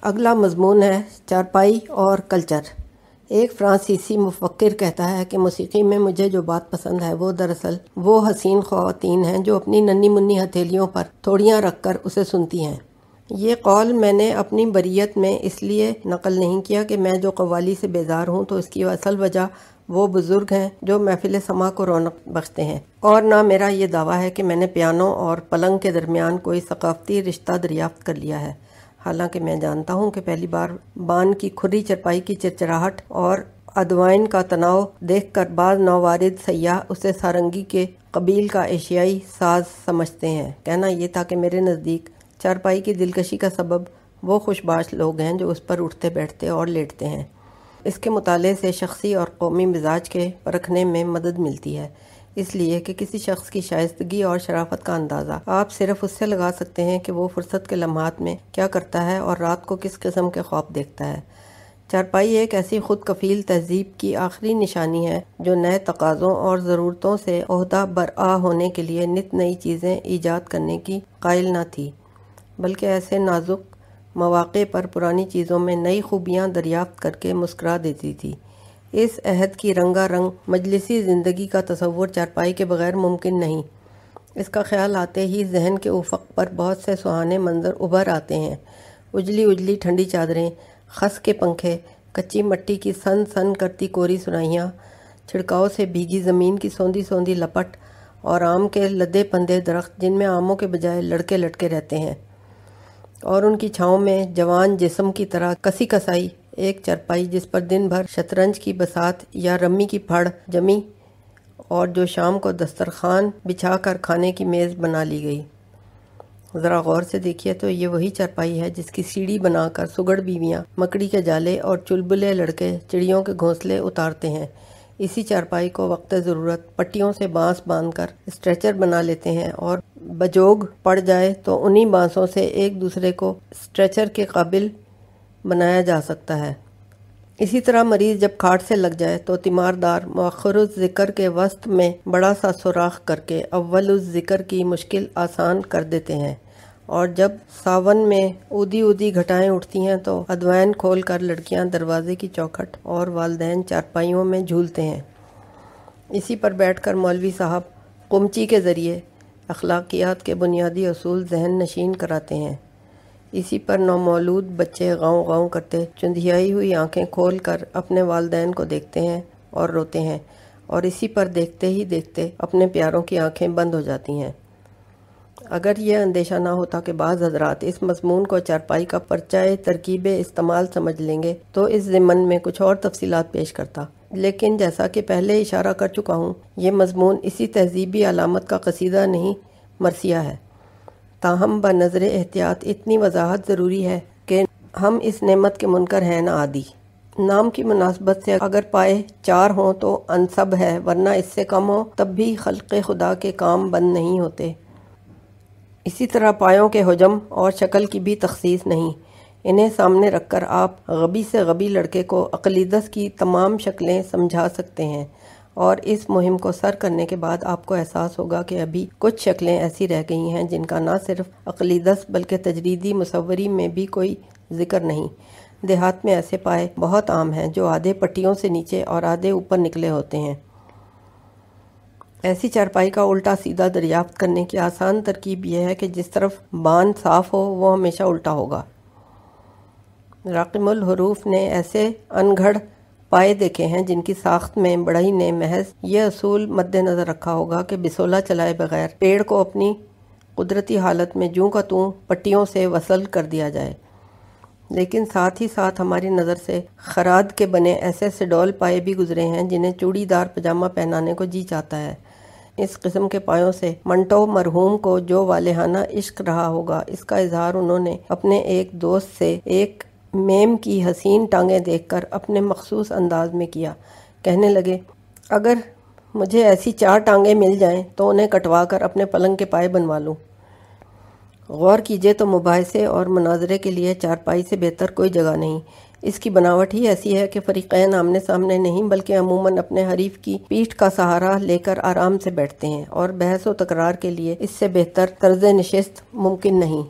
اگلا مضمون ہے چارپائی اور کلچر۔ ایک فرانسیسی مفکر کہتا ہے کہ موسیقی میں مجھے جو بات پسند ہے وہ دراصل وہ حسین خواتین ہیں جو اپنی ننھی منھی ہتھیلیوں پر تھوڑیاں رکھ کر اسے سنتی ہیں۔ یہ قول میں نے اپنی بریت میں اس لیے نقل نہیں کیا کہ میں جو قوالی سے بیزار ہوں تو اس کی اصل وجہ وہ بزرگ ہیں جو محفل سماع کو رونق بخشتے ہیں، اور نہ میرا یہ دعویٰ ہے کہ میں نے پیانو اور پلنگ کے درمیان کوئی ثقافتی رشتہ دریافت کر لیا ہے، حالانکہ میں جانتا ہوں کہ پہلی بار بان کی کھری چرپائی کی چرچراہٹ اور ادوائن کا تناؤ دیکھ کر بعض نووارد سیاح اسے سارنگی کے قبیل کا ایشیائی ساز سمجھتے ہیں۔ کہنا یہ تھا کہ میرے نزدیک چارپائی کی دلکشی کا سبب وہ خوشباش لوگ ہیں جو اس پر اٹھتے بیٹھتے اور لیٹتے ہیں۔ اس کے مطالعے سے شخصی اور قومی مزاج کے پرکھنے میں مدد ملتی ہے، اس لیے کہ کسی شخص کی شائستگی اور شرافت کا اندازہ آپ صرف اس سے لگا سکتے ہیں کہ وہ فرصت کے لمحات میں کیا کرتا ہے اور رات کو کس قسم کے خواب دیکھتا ہے۔ چارپائی ایک ایسی خود کفیل تہذیب کی آخری نشانی ہے جو نئے تقاضوں اور ضرورتوں سے عہدہ برآ ہونے کے لیے نت نئی چیزیں ایجاد کرنے کی قائل نہ تھی، بلکہ ایسے نازک مواقع پر پرانی چیزوں میں نئی خوبیاں دریافت کر کے مسکرا دیتی تھی۔ اس عہد کی رنگا رنگ مجلسی زندگی کا تصور چارپائی کے بغیر ممکن نہیں۔ اس کا خیال آتے ہی ذہن کے افق پر بہت سے سہانے منظر ابھر آتے ہیں۔ اجلی اجلی ٹھنڈی چادریں، خس کے پنکھے، کچی مٹی کی سن سن کرتی کوری سرائیاں، چھڑکاؤ سے بھیگی زمین کی سوندھی سوندھی لپٹ، اور آم کے لدے پندے درخت جن میں آموں کے بجائے لڑکے لٹکے رہتے ہیں، اور ان کی چھاؤں میں جوان جسم کی طرح کسی کسائی ایک چارپائی جس پر دن بھر شطرنج کی بساط یا رمی کی پھڑ جمی اور جو شام کو دسترخوان بچھا کر کھانے کی میز بنا لی گئی۔ ذرا غور سے دیکھیے تو یہ وہی چارپائی ہے جس کی سیڑھی بنا کر سگڑ بیویاں مکڑی کے جالے اور چلبلے لڑکے چڑیوں کے گھونسلے اتارتے ہیں۔ اسی چارپائی کو وقت ضرورت پٹیوں سے بانس باندھ کر اسٹریچر بنا لیتے ہیں، اور بجوگ پڑ جائے تو انہی بانسوں سے ایک دوسرے کو اسٹریچر کے قابل بنایا جا سکتا ہے۔ اسی طرح مریض جب کھاٹ سے لگ جائے تو تیماردار مؤخر الذکر کے وسط میں بڑا سا سوراخ کر کے اول الذکر کی مشکل آسان کر دیتے ہیں، اور جب ساون میں اودی اودی گھٹائیں اٹھتی ہیں تو ادوائن کھول کر لڑکیاں دروازے کی چوکھٹ اور والدین چارپائیوں میں جھولتے ہیں۔ اسی پر بیٹھ کر مولوی صاحب قمچی کے ذریعے اخلاقیات کے بنیادی اصول ذہن نشین کراتے ہیں۔ اسی پر نومولود بچے غاؤں غاؤں کرتے چندھیائی ہوئی آنکھیں کھول کر اپنے والدین کو دیکھتے ہیں اور روتے ہیں، اور اسی پر دیکھتے ہی دیکھتے اپنے پیاروں کی آنکھیں بند ہو جاتی ہیں۔ اگر یہ اندیشہ نہ ہوتا کہ بعض حضرات اس مضمون کو چارپائی کا پرچہ ترکیب استعمال سمجھ لیں گے تو اس ضمن میں کچھ اور تفصیلات پیش کرتا، لیکن جیسا کہ پہلے اشارہ کر چکا ہوں، یہ مضمون اسی تہذیبی علامت کا قصیدہ نہیں مرثیہ ہے۔ تاہم بنظر احتیاط اتنی وضاحت ضروری ہے کہ ہم اس نعمت کے منکر ہیں نہ عادی۔ نام کی مناسبت سے اگر پائے 4 ہوں تو انسب ہے، ورنہ اس سے کم ہو تب بھی خلق خدا کے کام بند نہیں ہوتے۔ اسی طرح پایوں کے حجم اور شکل کی بھی تخصیص نہیں۔ انہیں سامنے رکھ کر آپ غبی سے غبی لڑکے کو عقلیدس کی تمام شکلیں سمجھا سکتے ہیں، اور اس مہم کو سر کرنے کے بعد آپ کو احساس ہوگا کہ ابھی کچھ شکلیں ایسی رہ گئی ہیں جن کا نہ صرف عقلیدس بلکہ تجریدی مصوری میں بھی کوئی ذکر نہیں۔ دیہات میں ایسے پائے بہت عام ہیں جو آدھے پٹیوں سے نیچے اور آدھے اوپر نکلے ہوتے ہیں۔ ایسی چارپائی کا الٹا سیدھا دریافت کرنے کی آسان ترکیب یہ ہے کہ جس طرف بان صاف ہو وہ ہمیشہ الٹا ہوگا۔ راقم الحروف نے ایسے انگھڑ پائے دیکھے ہیں جن کی ساخت میں بڑھئی نے محض یہ اصول مد نظر رکھا ہوگا کہ بسولہ چلائے بغیر پیڑ کو اپنی قدرتی حالت میں جوں کا توں پٹیوں سے وصل کر دیا جائے، لیکن ساتھ ہی ساتھ ہماری نظر سے خراد کے بنے ایسے سڈول پائے بھی گزرے ہیں جنہیں چوڑی دار پجامہ پہنانے کو جی چاہتا ہے۔ اس قسم کے پایوں سے منٹو مرحوم کو جو والہانہ عشق رہا ہوگا، اس کا اظہار انہوں نے اپنے ایک دوست سے ایک میم کی حسین ٹانگیں دیکھ کر اپنے مخصوص انداز میں کیا۔ کہنے لگے، اگر مجھے ایسی 4 ٹانگیں مل جائیں تو انہیں کٹوا کر اپنے پلنگ کے پائے بنوا لوں۔ غور کیجئے تو مباحثے اور مناظرے کے لیے چارپائی سے بہتر کوئی جگہ نہیں۔ اس کی بناوٹ ہی ایسی ہے کہ فریقین آمنے سامنے نہیں بلکہ عموماً اپنے حریف کی پیٹھ کا سہارا لے کر آرام سے بیٹھتے ہیں، اور بحث و تکرار کے لیے اس سے بہتر طرز نشست ممکن نہیں۔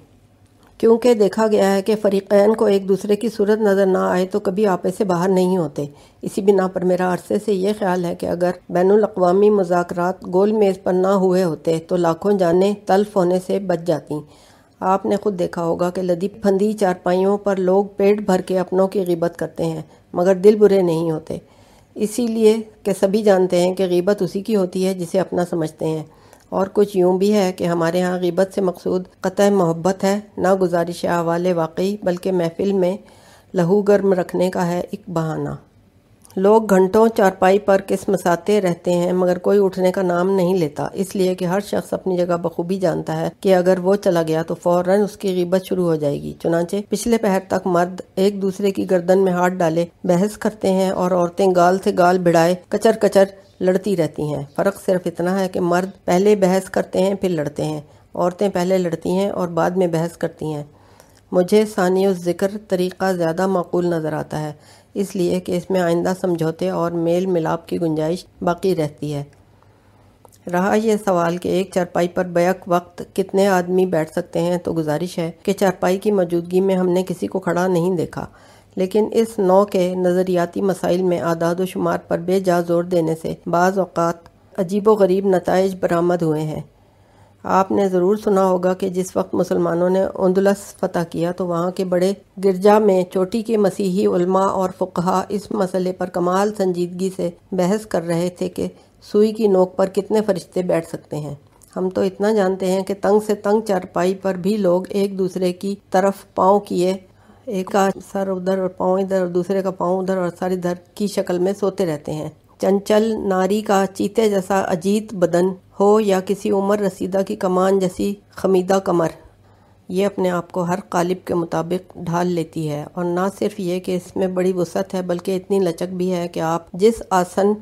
کیونکہ دیکھا گیا ہے کہ فریقین کو ایک دوسرے کی صورت نظر نہ آئے تو کبھی آپے سے باہر نہیں ہوتے۔ اسی بنا پر میرا عرصے سے یہ خیال ہے کہ اگر بین الاقوامی مذاکرات گول میز پر نہ ہوئے ہوتے تو لاکھوں جانیں تلف ہونے سے بچ جاتیں۔ آپ نے خود دیکھا ہوگا کہ لدی پھندی چارپائیوں پر لوگ پیٹ بھر کے اپنوں کی غیبت کرتے ہیں مگر دل برے نہیں ہوتے، اسی لیے کہ سبھی جانتے ہیں کہ غیبت اسی کی ہوتی ہے جسے اپنا سمجھتے ہیں۔ اور کچھ یوں بھی ہے کہ ہمارے ہاں غیبت سے مقصود قطع محبت ہے، نہ گزارش احوال واقعی، بلکہ محفل میں لہو گرم رکھنے کا ہے ایک بہانہ۔ لوگ گھنٹوں چارپائی پر قسمساتے رہتے ہیں مگر کوئی اٹھنے کا نام نہیں لیتا، اس لیے کہ ہر شخص اپنی جگہ بخوبی جانتا ہے کہ اگر وہ چلا گیا تو فوراً اس کی غیبت شروع ہو جائے گی۔ چنانچہ پچھلے پہر تک مرد ایک دوسرے کی گردن میں ہاتھ ڈالے بحث کرتے ہیں اور عورتیں گال سے گال بھڑائے کچر کچر لڑتی رہتی ہیں۔ فرق صرف اتنا ہے کہ مرد پہلے بحث کرتے ہیں پھر لڑتے ہیں، عورتیں پہلے لڑتی ہیں اور بعد میں بحث کرتی ہیں۔ مجھے ثانی الذکر طریقہ زیادہ معقول نظر آتا ہے، اس لیے کہ اس میں آئندہ سمجھوتے اور میل ملاپ کی گنجائش باقی رہتی ہے۔ رہا یہ سوال کہ ایک چارپائی پر بیک وقت کتنے آدمی بیٹھ سکتے ہیں، تو گزارش ہے کہ چارپائی کی موجودگی میں ہم نے کسی کو کھڑا نہیں دیکھا، لیکن اس نوع کے نظریاتی مسائل میں اعداد و شمار پر بے جا زور دینے سے بعض اوقات عجیب و غریب نتائج برآمد ہوئے ہیں۔ آپ نے ضرور سنا ہوگا کہ جس وقت مسلمانوں نے اندلس فتح کیا تو وہاں کے بڑے گرجا میں چوٹی کے مسیحی علماء اور فقہا اس مسئلے پر کمال سنجیدگی سے بحث کر رہے تھے کہ سوئی کی نوک پر کتنے فرشتے بیٹھ سکتے ہیں۔ ہم تو اتنا جانتے ہیں کہ تنگ سے تنگ چارپائی پر بھی لوگ ایک دوسرے کی طرف پاؤں کیے، ایک کا سر ادھر اور پاؤں ادھر اور دوسرے کا پاؤں ادھر اور سر ادھر کی شکل میں سوتے رہتے ہیں۔ چنچل ناری کا چیتے جیسا اجیت بدن ہو یا کسی عمر رسیدہ کی کمان جیسی خمیدہ کمر، یہ اپنے آپ کو ہر قالب کے مطابق ڈھال لیتی ہے، اور نہ صرف یہ کہ اس میں بڑی وسعت ہے بلکہ اتنی لچک بھی ہے کہ آپ جس آسن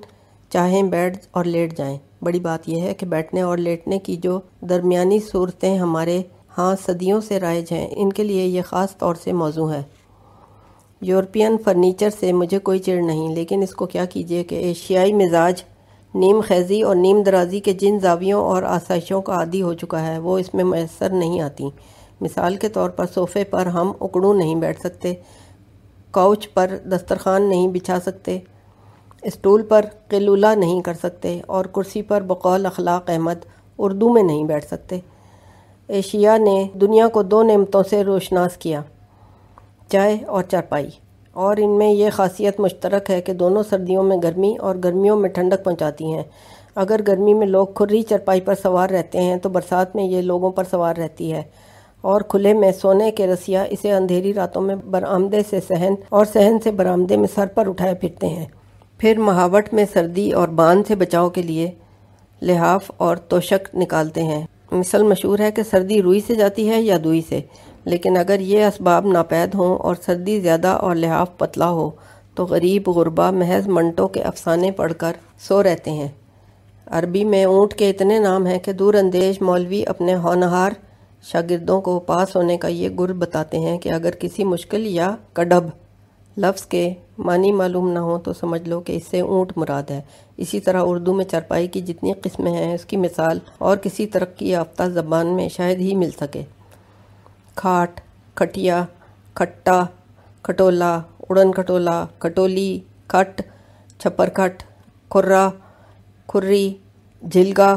چاہیں بیٹھ اور لیٹ جائیں۔ بڑی بات یہ ہے کہ بیٹھنے اور لیٹنے کی جو درمیانی صورتیں ہمارے ہاں صدیوں سے رائج ہیں، ان کے لیے یہ خاص طور سے موزوں ہے۔ یورپین فرنیچر سے مجھے کوئی چڑ نہیں، لیکن اس کو کیا کیجیے کہ ایشیائی مزاج نیم خیزی اور نیم درازی کے جن زاویوں اور آسائشوں کا عادی ہو چکا ہے وہ اس میں میسر نہیں آتی۔ مثال کے طور پر صوفے پر ہم اکڑوں نہیں بیٹھ سکتے، کوچ پر دسترخوان نہیں بچھا سکتے، اسٹول پر قیلولہ نہیں کر سکتے، اور کرسی پر بقول اخلاق احمد اردو میں نہیں بیٹھ سکتے۔ ایشیا نے دنیا کو دو نعمتوں سے روشناس کیا، چائے اور چارپائی، اور ان میں یہ خاصیت مشترک ہے کہ دونوں سردیوں میں گرمی اور گرمیوں میں ٹھنڈک پہنچاتی ہیں۔ اگر گرمی میں لوگ کھری چارپائی پر سوار رہتے ہیں تو برسات میں یہ لوگوں پر سوار رہتی ہے، اور کھلے میں سونے کے رسیا اسے اندھیری راتوں میں برآمدے سے صحن اور صحن سے برآمدے میں سر پر اٹھائے پھرتے ہیں۔ پھر مہاوٹ میں سردی اور باندھ سے بچاؤ کے لیے لحاف اور توشک نکالتے ہیں۔ مثل مشہور ہے کہ سردی روئی سے جاتی ہے یا دوئی سے، لیکن اگر یہ اسباب ناپید ہوں اور سردی زیادہ اور لحاف پتلا ہو تو غریب غربا محض منٹوں کے افسانے پڑھ کر سو رہتے ہیں۔ عربی میں اونٹ کے اتنے نام ہیں کہ دور اندیش مولوی اپنے ہونہار شاگردوں کو پاس ہونے کا یہ گر بتاتے ہیں کہ اگر کسی مشکل یا کڈب لفظ کے معنی معلوم نہ ہو تو سمجھ لو کہ اس سے اونٹ مراد ہے۔ اسی طرح اردو میں چارپائی کی جتنی قسمیں ہیں اس کی مثال اور کسی ترقی یافتہ زبان میں شاید ہی مل سکے۔ کھاٹ، کھٹیا، کھٹا، کھٹولا، اڑن کھٹولا، کھٹولی، کھٹ، چھپر کھٹ، کھرا، کھری، جھلگا،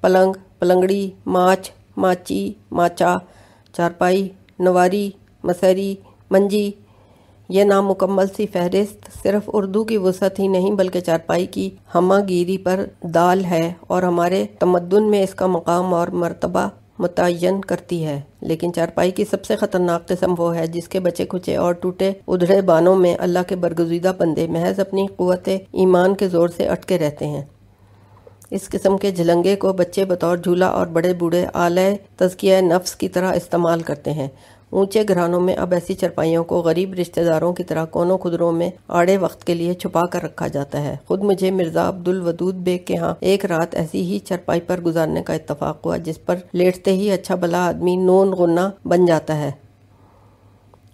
پلنگ، پلنگڑی، ماچ، ماچی، ماچا، چارپائی، نواری، مسری، منجی، یہ نامکمل سی فہرست صرف اردو کی وسعت ہی نہیں بلکہ چارپائی کی ہمہ گیری پر دال ہے اور ہمارے تمدن میں اس کا مقام اور مرتبہ متعین کرتی ہے۔ لیکن چارپائی کی سب سے خطرناک قسم وہ ہے جس کے بچے کھچے اور ٹوٹے ادھڑے بانوں میں اللہ کے برگزیدہ بندے محض اپنی قوت ایمان کے زور سے اٹکے رہتے ہیں۔ اس قسم کے جھلنگے کو بچے بطور جھولا اور بڑے بوڑھے آلہ تزکیہ نفس کی طرح استعمال کرتے ہیں۔ اونچے گھرانوں میں اب ایسی چارپائیوں کو غریب رشتہ داروں کی طرح کونوں خدروں میں آڑے وقت کے لیے چھپا کر رکھا جاتا ہے۔ خود مجھے مرزا عبد الودود بیگ کے ہاں ایک رات ایسی ہی چارپائی پر گزارنے کا اتفاق ہوا جس پر لیٹتے ہی اچھا بھلا آدمی نون غنہ بن جاتا ہے۔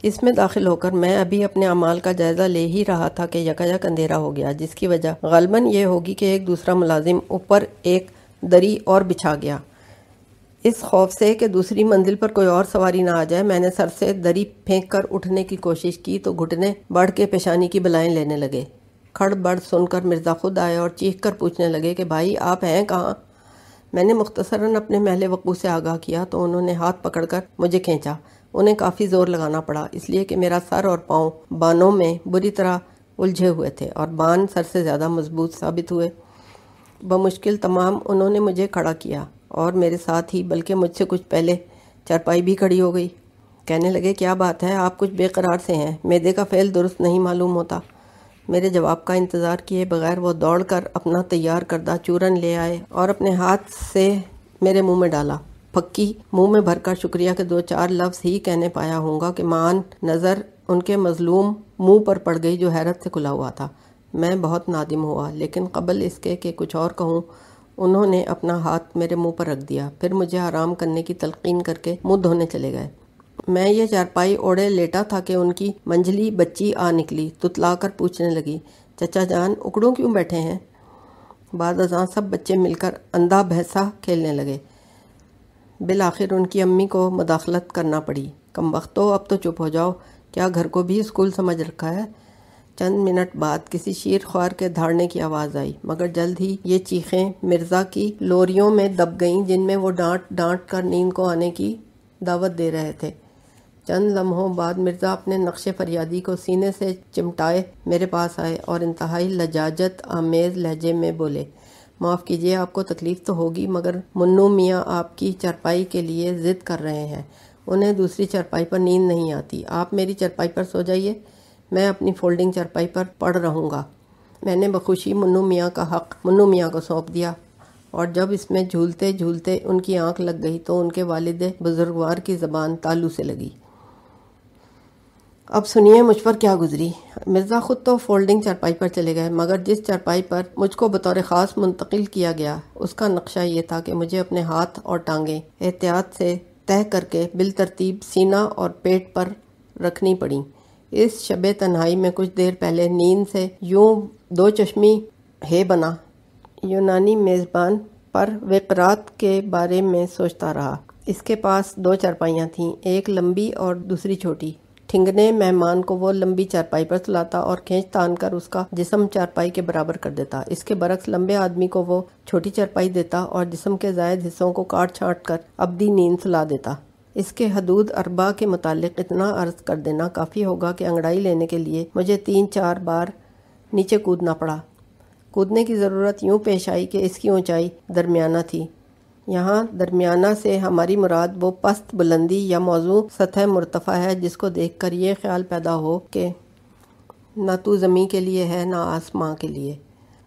اس میں داخل ہو کر میں ابھی اپنے اعمال کا جائزہ لے ہی رہا تھا کہ یکایک اندھیرا ہو گیا، جس کی وجہ غالباً یہ ہوگی کہ ایک دوسرا ملازم اوپر ایک دری اور بچھا گیا۔ اس خوف سے کہ دوسری منزل پر کوئی اور سواری نہ آ جائے میں نے سر سے دری پھینک کر اٹھنے کی کوشش کی تو گھٹنے بڑھ کے پیشانی کی بلائیں لینے لگے۔ کھڑ بڑ سن کر مرزا خود آئے اور چیخ کر پوچھنے لگے کہ بھائی آپ ہیں کہاں؟ میں نے مختصراً اپنے محل وقوع سے آگاہ کیا تو انہوں نے ہاتھ پکڑ کر مجھے کھینچا۔ انہیں کافی زور لگانا پڑا اس لیے کہ میرا سر اور پاؤں بانوں میں بری طرح الجھے ہوئے تھے اور بان سر سے زیادہ مضبوط ثابت ہوئے۔ بمشکل تمام انہوں نے مجھے کھڑا کیا اور میرے ساتھ ہی بلکہ مجھ سے کچھ پہلے چارپائی بھی کھڑی ہو گئی۔ کہنے لگے کیا بات ہے، آپ کچھ بے قرار سے ہیں، معدے کا فعل درست نہیں معلوم ہوتا۔ میرے جواب کا انتظار کیے بغیر وہ دوڑ کر اپنا تیار کردہ چورن لے آئے اور اپنے ہاتھ سے میرے منہ میں ڈالا۔ پھکی منہ میں بھر کر شکریہ کے 2-4 لفظ ہی کہنے پایا ہوں گا کہ مان نظر ان کے مظلوم منہ پر پڑ گئی جو حیرت سے کھلا ہوا تھا۔ میں بہت نادم ہوا، لیکن قبل اس کے کہ کچھ اور کہوں انہوں نے اپنا ہاتھ میرے منہ پر رکھ دیا، پھر مجھے آرام کرنے کی تلقین کر کے منہ دھونے چلے گئے۔ میں یہ چارپائی اوڑھے لیٹا تھا کہ ان کی منجلی بچی آ نکلی، تتلا کر پوچھنے لگی چچا جان اکڑوں کیوں بیٹھے ہیں؟ بعد ازاں سب بچے مل کر اندھا بھینسا کھیلنے لگے۔ بالآخر ان کی امی کو مداخلت کرنا پڑی۔ کم وقتو اب تو چپ ہو جاؤ، کیا گھر کو بھی اسکول سمجھ رکھا ہے؟ چند منٹ بعد کسی شیر خوار کے دھاڑنے کی آواز آئی، مگر جلد ہی یہ چیخیں مرزا کی لوریوں میں دب گئیں جن میں وہ ڈانٹ ڈانٹ کر نیند کو آنے کی دعوت دے رہے تھے۔ چند لمحوں بعد مرزا اپنے نقش فریادی کو سینے سے چمٹائے میرے پاس آئے اور انتہائی لجاجت آمیز لہجے میں بولے معاف کیجیے، آپ کو تکلیف تو ہوگی مگر منو میاں آپ کی چارپائی کے لیے ضد کر رہے ہیں، انہیں دوسری چارپائی پر نیند نہیں آتی، آپ میری چارپائی پر سو جائیے، میں اپنی فولڈنگ چارپائی پر پڑھ رہوں گا۔ میں نے بخوشی منو میاں کا حق منو میاں کو سونپ دیا اور جب اس میں جھولتے جھولتے ان کی آنکھ لگ گئی تو ان کے والد بزرگوار کی زبان تالو سے لگی۔ اب سنیے مجھ پر کیا گزری۔ مرزا خود تو فولڈنگ چارپائی پر چلے گئے مگر جس چارپائی پر مجھ کو بطور خاص منتقل کیا گیا اس کا نقشہ یہ تھا کہ مجھے اپنے ہاتھ اور ٹانگیں احتیاط سے تہہ کر کے بالترتیب سینہ اور پیٹ پر رکھنی پڑیں۔ اس شب تنہائی میں کچھ دیر پہلے نیند سے یوں دو چشمی ہے بنا یونانی میزبان پر وقرات کے بارے میں سوچتا رہا۔ اس کے پاس 2 چارپائیاں تھیں، ایک لمبی اور دوسری چھوٹی۔ ٹھنگنے مہمان کو وہ لمبی چارپائی پر سلاتا اور کھینچ تان کر اس کا جسم چارپائی کے برابر کر دیتا، اس کے برعکس لمبے آدمی کو وہ چھوٹی چارپائی دیتا اور جسم کے زائد حصوں کو کاٹ چھانٹ کر ابدی نیند سلا دیتا۔ اس کے حدود اربع کے متعلق اتنا عرض کر دینا کافی ہوگا کہ انگڑائی لینے کے لیے مجھے 3-4 بار نیچے کودنا پڑا۔ کودنے کی ضرورت یوں پیش آئی کہ اس کی اونچائی درمیانہ تھی۔ یہاں درمیانہ سے ہماری مراد وہ پست بلندی یا موزوں سطح مرتفع ہے جس کو دیکھ کر یہ خیال پیدا ہو کہ نہ تو زمین کے لیے ہے نہ آسماں کے لیے۔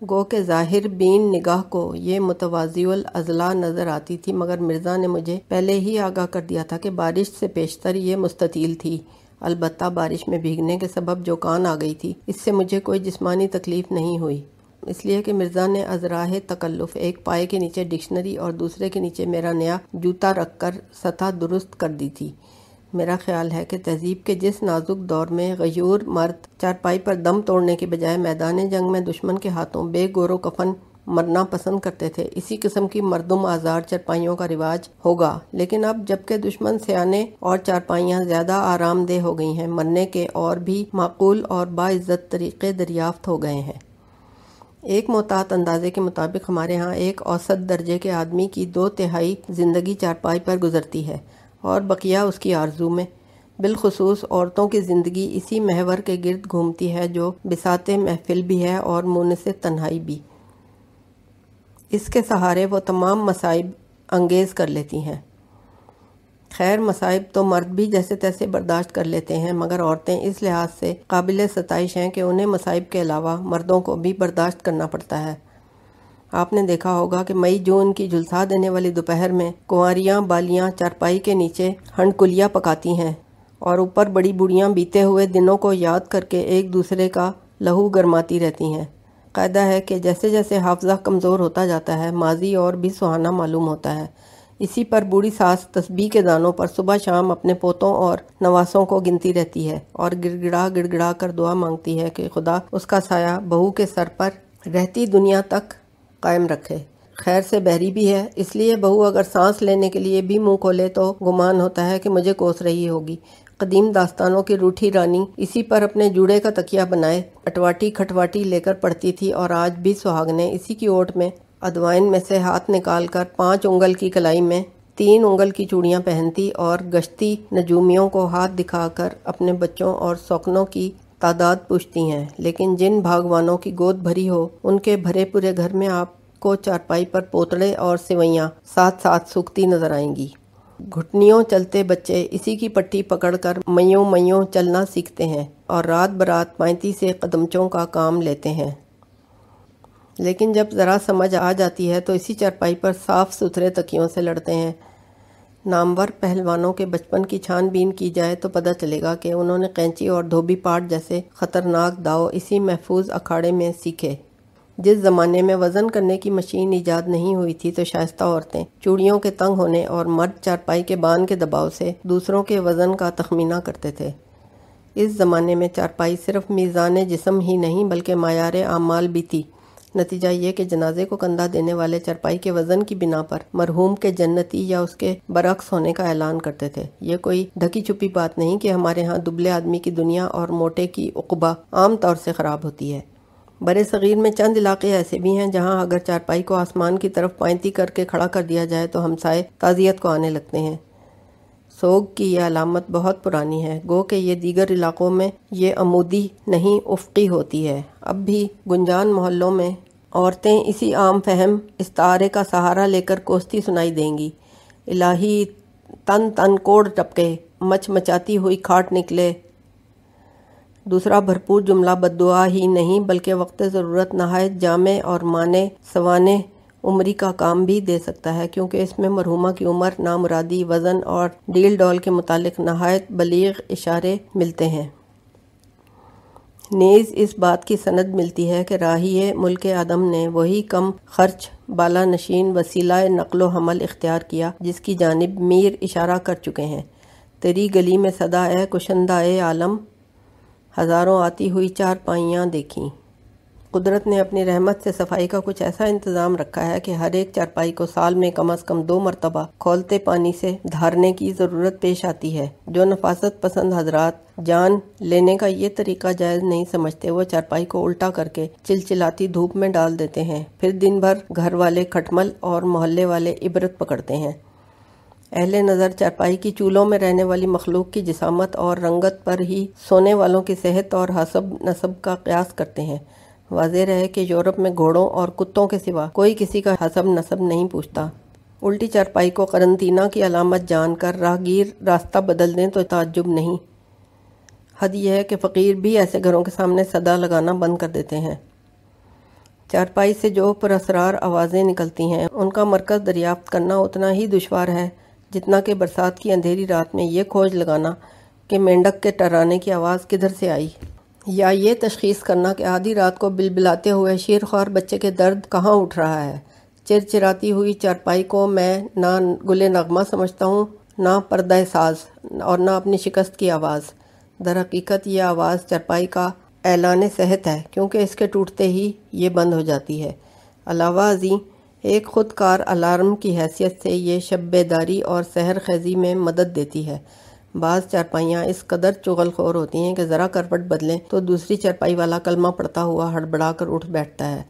گو کہ ظاہر بین نگاہ کو یہ متواضع الاضلاع نظر آتی تھی مگر مرزا نے مجھے پہلے ہی آگاہ کر دیا تھا کہ بارش سے پیشتر یہ مستطیل تھی، البتہ بارش میں بھیگنے کے سبب جو کان آ گئی تھی اس سے مجھے کوئی جسمانی تکلیف نہیں ہوئی، اس لیے کہ مرزا نے ازراہ تکلف ایک پائے کے نیچے ڈکشنری اور دوسرے کے نیچے میرا نیا جوتا رکھ کر سطح درست کر دی تھی۔ میرا خیال ہے کہ تہذیب کے جس نازک دور میں غیور مرد چارپائی پر دم توڑنے کے بجائے میدان جنگ میں دشمن کے ہاتھوں بے گور و کفن مرنا پسند کرتے تھے، اسی قسم کی مردم آزار چارپائیوں کا رواج ہوگا، لیکن اب جبکہ دشمن سیانے اور چارپائیاں زیادہ آرام دہ ہو گئی ہیں، مرنے کے اور بھی معقول اور باعزت طریقے دریافت ہو گئے ہیں۔ ایک محتاط اندازے کے مطابق ہمارے ہاں ایک اوسط درجے کے آدمی کی 2/3 زندگی چارپائی پر گزرتی ہے اور بقیہ اس کی آرزو میں، بالخصوص عورتوں کی زندگی اسی محور کے گرد گھومتی ہے جو بساط محفل بھی ہے اور مونس تنہائی بھی۔ اس کے سہارے وہ تمام مصائب انگیز کر لیتی ہیں۔ خیر مصائب تو مرد بھی جیسے تیسے برداشت کر لیتے ہیں مگر عورتیں اس لحاظ سے قابل ستائش ہیں کہ انہیں مصائب کے علاوہ مردوں کو بھی برداشت کرنا پڑتا ہے۔ آپ نے دیکھا ہوگا کہ مئی جون کی جھلسا دینے والی دوپہر میں کنواریاں بالیاں چارپائی کے نیچے ہنڈکلیاں پکاتی ہیں اور اوپر بڑی بوڑھیاں بیتے ہوئے دنوں کو یاد کر کے ایک دوسرے کا لہو گرماتی رہتی ہیں۔ قاعدہ ہے کہ جیسے جیسے حافظہ کمزور ہوتا جاتا ہے ماضی اور بھی سہانا معلوم ہوتا ہے۔ اسی پر بوڑھی ساس تسبیح کے دانوں پر صبح شام اپنے پوتوں اور نواسوں کو گنتی رہتی ہے اور گڑ گڑا کر دعا مانگتی ہے کہ خدا اس کا سایہ بہو کے سر پر رہتی دنیا تک قائم رکھے۔ خیر سے بحری بھی ہے، اس لیے بہو اگر سانس لینے کے لیے بھی منہ کھولے تو گمان ہوتا ہے کہ مجھے کوس رہی ہوگی۔ قدیم داستانوں کی روٹھی رانی اسی پر اپنے جوڑے کا تکیہ بنائے اٹواٹی کھٹواٹی لے کر پڑتی تھی، اور آج بھی سہاگنیں اسی کی اوٹ میں ادوائن میں سے ہاتھ نکال کر 5 انگل کی کلائی میں 3 انگل کی چوڑیاں پہنتی اور گشتی نجومیوں کو ہاتھ دکھا کر اپنے بچوں اور سوکنوں کی تعداد پوچھتی ہیں۔ لیکن جن بھاگوانوں کی گود بھری ہو، ان کے بھرے پورے گھر میں آپ کو چارپائی پر پوتڑے اور سوئیاں ساتھ ساتھ سوکھتی نظر آئیں گی۔ گھٹنیوں چلتے بچے اسی کی پٹی پکڑ کر میوں میوں چلنا سیکھتے ہیں اور رات برات پائنتی سے قدمچوں کا کام لیتے ہیں۔ لیکن جب ذرا سمجھ آ جاتی ہے تو اسی چارپائی پر صاف ستھرے تکیوں سے لڑتے ہیں۔ نامور پہلوانوں کے بچپن کی چھان بین کی جائے تو پتہ چلے گا کہ انہوں نے قینچی اور دھوبی پاٹ جیسے خطرناک داؤ اسی محفوظ اکھاڑے میں سیکھے۔ جس زمانے میں وزن کرنے کی مشین ایجاد نہیں ہوئی تھی تو شائستہ عورتیں چوڑیوں کے تنگ ہونے اور مرد چارپائی کے بان کے دباؤ سے دوسروں کے وزن کا تخمینہ کرتے تھے۔ اس زمانے میں چارپائی صرف میزان جسم ہی نہیں بلکہ معیار اعمال بھی تھی۔ نتیجہ یہ کہ جنازے کو کندھا دینے والے چارپائی کے وزن کی بنا پر مرحوم کے جنتی یا اس کے برعکس ہونے کا اعلان کرتے تھے۔ یہ کوئی ڈھکی چھپی بات نہیں کہ ہمارے ہاں دبلے آدمی کی دنیا اور موٹے کی عقبہ عام طور سے خراب ہوتی ہے۔ برِ صغیر میں چند علاقے ایسے بھی ہیں جہاں اگر چارپائی کو آسمان کی طرف پائنتی کر کے کھڑا کر دیا جائے تو ہمسائے تعزیت کو آنے لگتے ہیں۔ سوگ کی یہ علامت بہت پرانی ہے، گو کہ یہ دیگر علاقوں میں یہ عمودی نہیں افقی ہوتی ہے۔ اب بھی گنجان محلوں میں عورتیں اسی عام فہم استعارے کا سہارا لے کر کوستی سنائی دیں گی: الہی تن تن کوڑ ٹپکے، مچ مچاتی ہوئی کھاٹ نکلے۔ دوسرا بھرپور جملہ بد دعا ہی نہیں بلکہ وقت ضرورت نہایت جامع اور مانے سوانے عمری کا کام بھی دے سکتا ہے، کیونکہ اس میں مرحومہ کی عمر، نامرادی، وزن اور ڈیل ڈول کے متعلق نہایت بلیغ اشارے ملتے ہیں۔ نیز اس بات کی سند ملتی ہے کہ راہی ملک آدم نے وہی کم خرچ بالا نشین وسیلہ نقل و حمل اختیار کیا جس کی جانب میر اشارہ کر چکے ہیں۔ تیری گلی میں صدا اے کشندہ اے عالم، ہزاروں آتی ہوئی چارپائیاں دیکھیں۔ قدرت نے اپنی رحمت سے صفائی کا کچھ ایسا انتظام رکھا ہے کہ ہر ایک چارپائی کو سال میں کم از کم 2 مرتبہ کھولتے پانی سے دھارنے کی ضرورت پیش آتی ہے۔ جو نفاست پسند حضرات جان لینے کا یہ طریقہ جائز نہیں سمجھتے، وہ چارپائی کو الٹا کر کے چلچلاتی دھوپ میں ڈال دیتے ہیں، پھر دن بھر گھر والے کھٹمل اور محلے والے عبرت پکڑتے ہیں۔ اہل نظر چارپائی کی چولوں میں رہنے والی مخلوق کی جسامت اور رنگت پر ہی سونے والوں کی صحت اور حسب نسب کا قیاس کرتے ہیں۔ واضح رہے کہ یورپ میں گھوڑوں اور کتوں کے سوا کوئی کسی کا حسب نسب نہیں پوچھتا۔ الٹی چارپائی کو قرنطینہ کی علامت جان کر راہگیر راستہ بدل دیں تو تعجب نہیں۔ حد یہ ہے کہ فقیر بھی ایسے گھروں کے سامنے صدا لگانا بند کر دیتے ہیں۔ چارپائی سے جو پراسرار آوازیں نکلتی ہیں ان کا مرکز دریافت کرنا اتنا ہی دشوار ہے جتنا کہ برسات کی اندھیری رات میں یہ کھوج لگانا کہ مینڈک کے ٹرانے کی آواز کدھر سے آئی، یا یہ تشخیص کرنا کہ آدھی رات کو بلبلاتے ہوئے شیرخوار بچے کے درد کہاں اٹھ رہا ہے۔ چرچراتی ہوئی چارپائی کو میں نہ گل نغمہ سمجھتا ہوں، نہ پردہ ساز، اور نہ اپنی شکست کی آواز۔ در حقیقت یہ آواز چارپائی کا اعلان صحت ہے، کیونکہ اس کے ٹوٹتے ہی یہ بند ہو جاتی ہے۔ علاوہ ازیں ایک خود کار الارم کی حیثیت سے یہ شب بیداری اور سحر خیزی میں مدد دیتی ہے۔ بعض چارپائیاں اس قدر چغل خور ہوتی ہیں کہ ذرا کروٹ بدلیں تو دوسری چارپائی والا کلمہ پڑھتا ہوا ہڑبڑا کر اٹھ بیٹھتا ہے۔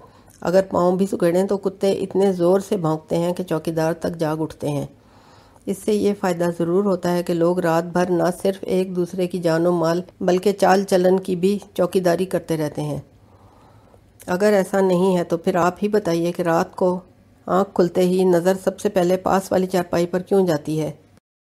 اگر پاؤں بھی سکیڑیں تو کتے اتنے زور سے بھونکتے ہیں کہ چوکیدار تک جاگ اٹھتے ہیں۔ اس سے یہ فائدہ ضرور ہوتا ہے کہ لوگ رات بھر نہ صرف ایک دوسرے کی جان و مال بلکہ چال چلن کی بھی چوکیداری کرتے رہتے ہیں۔ اگر ایسا نہیں ہے تو پھر آپ ہی بتائیے کہ رات کو آنکھ کھلتے ہی نظر سب سے پہلے پاس والی چارپائی پر کیوں جاتی ہے؟